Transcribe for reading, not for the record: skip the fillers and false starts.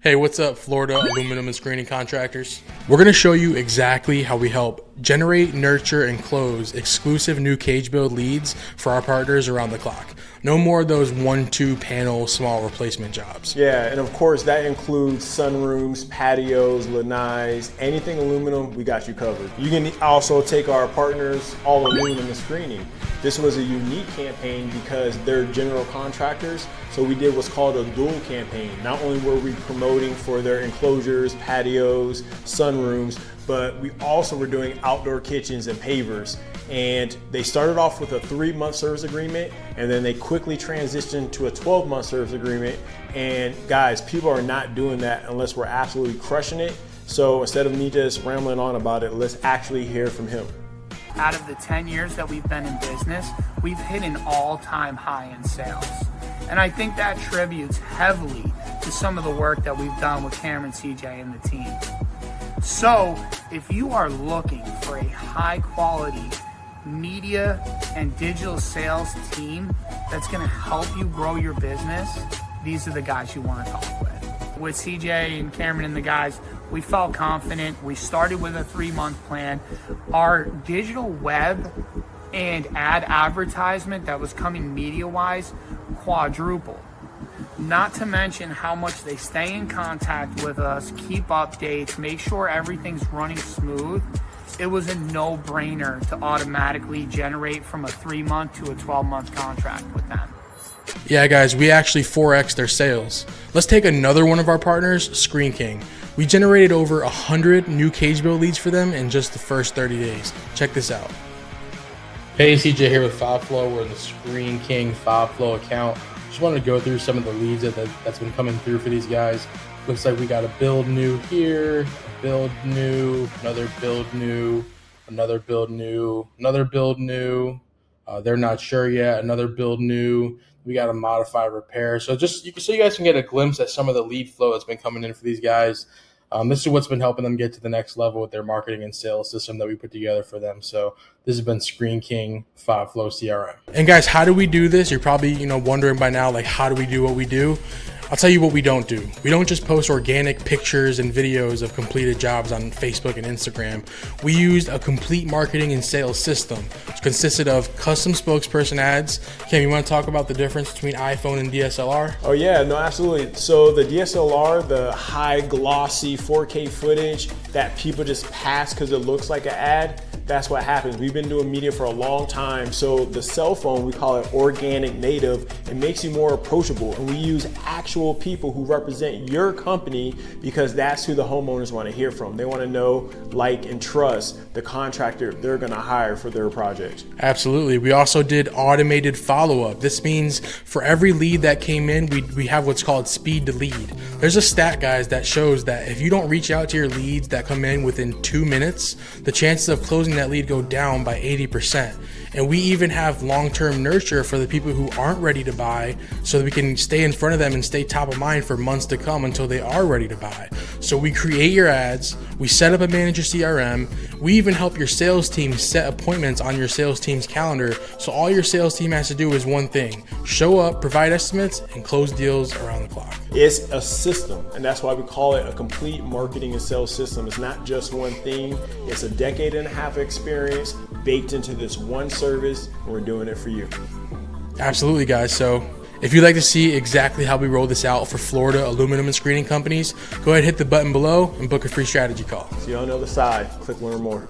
Hey, what's up, Florida aluminum and screening contractors? We're going to show you exactly how we help generate, nurture, and close exclusive new cage build leads for our partners around the clock. No more of those 1-2 panel small replacement jobs. Yeah, and of course that includes sunrooms, patios, lanais, anything aluminum, we got you covered. You can also take our partners all aluminum and screening. This was a unique campaign because they're general contractors, so we did what's called a dual campaign. Not only were we promoting for their enclosures, patios, sunrooms, but we also were doing outdoor kitchens and pavers. And they started off with a 3-month service agreement, and then they quickly transitioned to a 12-month service agreement. And guys, people are not doing that unless we're absolutely crushing it. So instead of me just rambling on about it, let's actually hear from him. Out of the 10 years that we've been in business, we've hit an all-time high in sales. And I think that tributes heavily to some of the work that we've done with Cameron, CJ, and the team. So if you are looking for a high-quality media and digital sales team that's going to help you grow your business, these are the guys you want to talk with. With CJ and Cameron and the guys, we felt confident. We started with a 3-month plan. Our digital web and ad advertisement that was coming media-wise quadrupled. Not to mention how much they stay in contact with us, keep updates, make sure everything's running smooth. It was a no-brainer to automatically generate from a 3-month to a 12-month contract with them. Yeah, guys, we actually 4x their sales. Let's take another one of our partners, Screen King. We generated over 100 new cage build leads for them in just the first 30 days. Check this out. Hey, CJ here with FOBFLO. We're in the Screen King FOBFLO account. Just wanted to go through some of the leads that's been coming through for these guys. Looks like we got a build new here, a build new, another build new, another build new, another build new. They're not sure yet. Another build new. We got a modified repair. So so you guys can get a glimpse at some of the lead flow that's been coming in for these guys. This is what's been helping them get to the next level with their marketing and sales system that we put together for them. So this has been Screen King FOBFLO CRM. And guys, how do we do this? You're probably wondering by now, like, how do we do what we do? I'll tell you what we don't do. We don't just post organic pictures and videos of completed jobs on Facebook and Instagram. We used a complete marketing and sales system, which consisted of custom spokesperson ads. Cam, you want to talk about the difference between iPhone and DSLR? Oh yeah, no, absolutely. So the DSLR, the high glossy 4K footage that people just pass because it looks like an ad, that's what happens. We've been doing media for a long time. So the cell phone, we call it organic native. It makes you more approachable. And we use actual people who represent your company because that's who the homeowners want to hear from. They want to know, like, and trust the contractor they're going to hire for their project. Absolutely. We also did automated follow-up. This means for every lead that came in, we have what's called speed to lead. There's a stat, guys, that shows that if you don't reach out to your leads that come in within 2 minutes, the chances of closing that lead go down by 80%. And we even have long-term nurture for the people who aren't ready to buy so that we can stay in front of them and stay top of mind for months to come until they are ready to buy. So we create your ads, we set up a manager CRM, we even help your sales team set appointments on your sales team's calendar. So all your sales team has to do is one thing: show up, provide estimates, and close deals around the clock. It's a system, and that's why we call it a complete marketing and sales system. It's not just one thing. It's a 1.5 decades experience baked into this one service, and we're doing it for you. Absolutely, guys. So if you'd like to see exactly how we roll this out for Florida aluminum and screening companies, go ahead and hit the button below and book a free strategy call. See you on the other side. Click learn more.